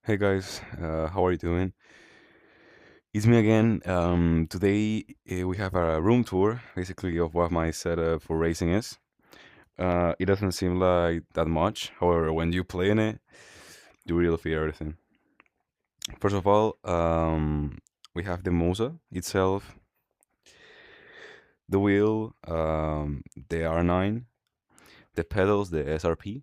Hey guys, how are you doing? It's me again. Today we have a room tour, basically, of what my setup for racing is. It doesn't seem like that much. However, when you play in it, you really feel everything. First of all, we have the Mosa itself, the wheel, the R9, the pedals, the SRP.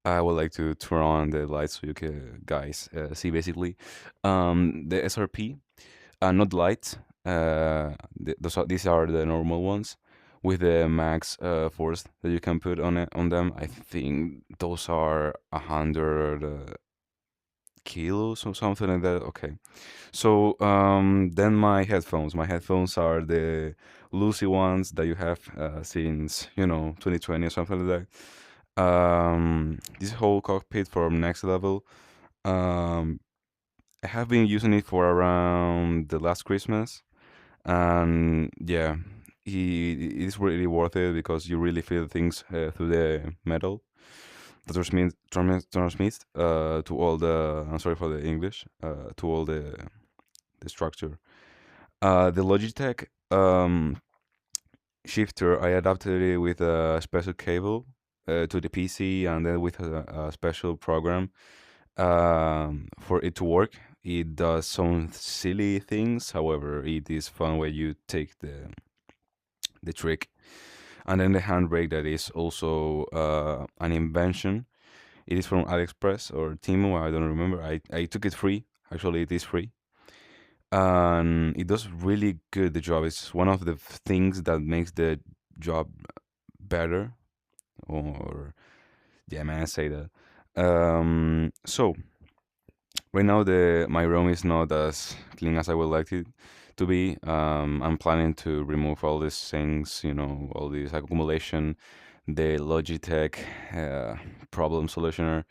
I would like to turn on the lights so you can guys see basically the SRP. Not light. These are the normal ones with the max force that you can put on them. I think those are 100 kilos or something like that. Okay. So then my headphones. My headphones are the Lucy ones that you have since 2020 or something like that. This whole cockpit from Next Level. Um, I have been using it for around the last Christmas, and yeah, it is really worth it because you really feel things through the metal that transmits to all the. I'm sorry for the English. To all the structure. The Logitech shifter, I adapted it with a special cable to the PC, and then with a special program for it to work. It does some silly things, however, it is fun when you take the trick. And then the handbrake that is also an invention. It is from AliExpress or Temu, I don't remember. I took it free. Actually, it is free. And it does really good the job. It's one of the things that makes the job better. Or yeah, man, I say that. So right now the my room is not as clean as I would like it to be. I'm planning to remove all these things, all this accumulation, the Logitech uh, problem solutioner.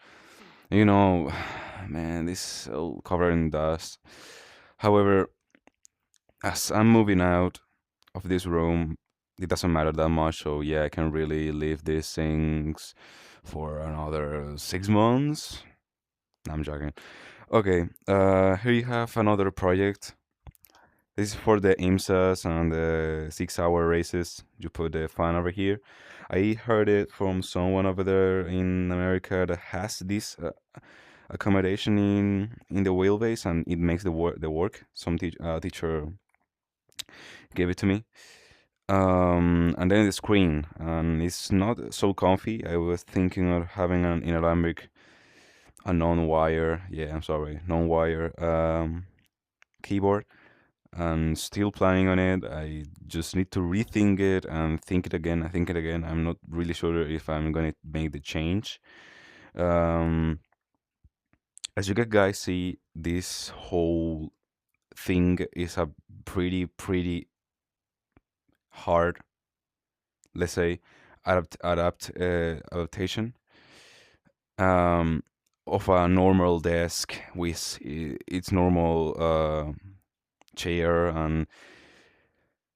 You know, man, this all covered in dust. However, as I'm moving out of this room, it doesn't matter that much. So yeah, I can really leave these things for another 6 months. No, I'm joking. Okay, here you have another project. This is for the IMSAs and the 6 hour races. You put the fan over here. I heard it from someone over there in America that has this accommodation in the wheelbase, and it makes the work. Some teacher gave it to me. And then the screen, and it's not so comfy. I was thinking of having an inalambric, a non-wire. Yeah, I'm sorry, non-wire keyboard, and still planning on it. I just need to rethink it and think it again. I think it again. I'm not really sure if I'm gonna make the change. Um, as you guys see, this whole thing is a pretty hard, let's say, adaptation um, of a normal desk with its normal chair, and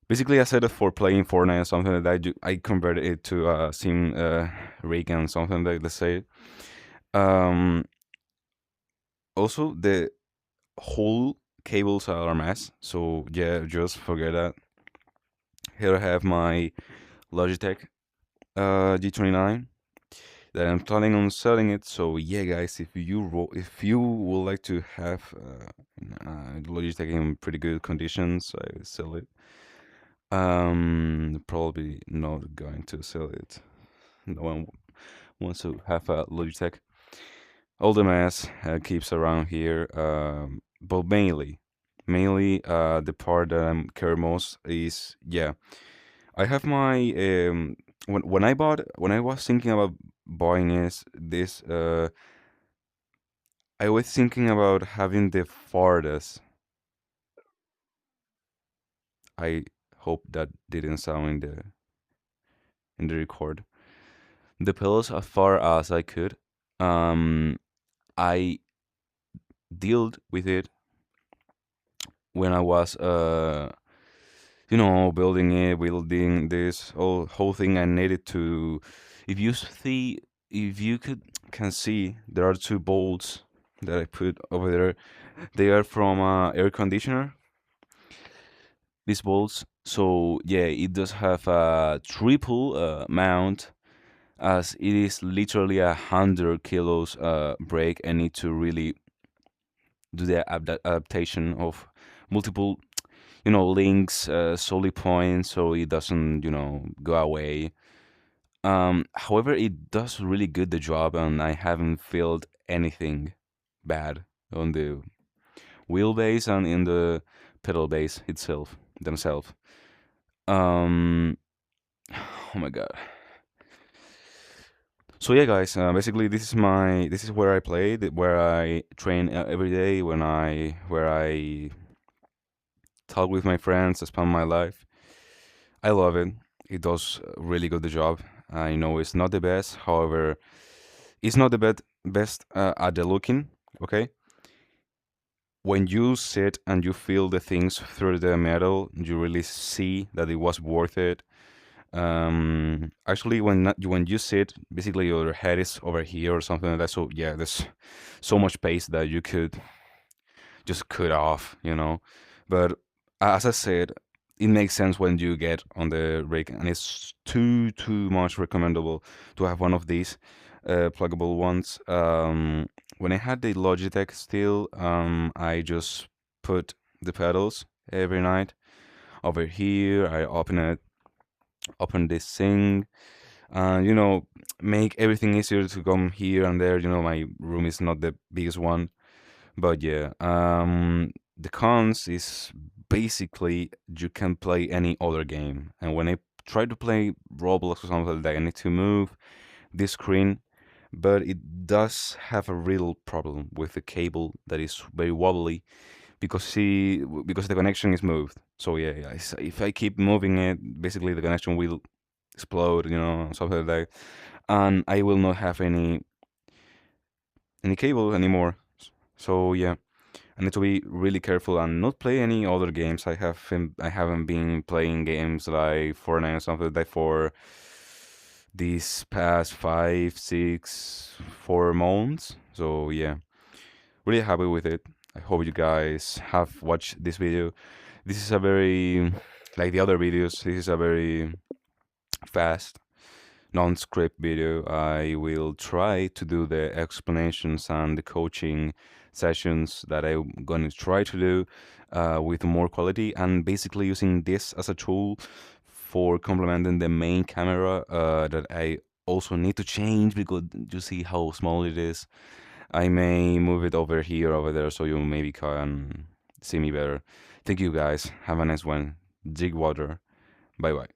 basically I set it for playing Fortnite or something like that. I converted it to a sim rig and something like, let's say. Um, Also, the whole cables are a mess, so yeah, just forget that. Here I have my Logitech G29 that I'm planning on selling it. So yeah, guys, if you would like to have Logitech in pretty good conditions, I will sell it. Probably not going to sell it. No one wants to have a Logitech. All the mess keeps around here, but mainly the part that I'm care most is, yeah. I have my when I was thinking about buying this I was thinking about having the farthest. I hope that didn't sound in the record. The pillows as far as I could. Um, I dealt with it when I was building this whole thing. I needed to. If you see, if you can see, there are two bolts that I put over there. They are from air conditioner, these balls. So yeah, it does have a triple mount, as it is literally 100 kilos brake and need to really do the adaptation of multiple, links, solid points, so it doesn't, go away. However, it does really good the job, and I haven't felt anything bad on the wheelbase and in the pedal base itself themselves. Um, oh my god. So yeah, guys. Basically, this is where I play, where I train every day, where I talk with my friends, I spend my life. I love it. It does really good the job. I know it's not the best, however, it's not the best at the looking. Okay, when you sit and you feel the things through the metal, you really see that it was worth it. Actually, when you sit, basically your head is over here or something like that. So yeah, there's so much space that you could just cut off. But as I said, it makes sense when you get on the rig, and it's too much recommendable to have one of these pluggable ones. When I had the Logitech still, I just put the pedals every night over here. I open this thing, and make everything easier to come here and there. My room is not the biggest one, but yeah, the cons is basically you can play any other game. And when I try to play Roblox or something like that, I need to move this screen, but it does have a real problem with the cable that is very wobbly because the connection is moved. So yeah, yeah, if I keep moving it, basically the connection will explode, something like that, and I will not have any cable anymore. So yeah, I need to be really careful and not play any other games. I haven't been playing games like Fortnite or something like that for these past 4 months. So yeah, really happy with it. I hope you guys have watched this video. This is a very, like the other videos, this is a very fast non-script video. I will try to do the explanations and the coaching sessions that I'm going to try to do with more quality, and basically using this as a tool for complementing the main camera that I also need to change because you see how small it is. I may move it over here, over there, so you maybe can see me better. Thank you guys. Have a nice one. Dig water. Bye bye.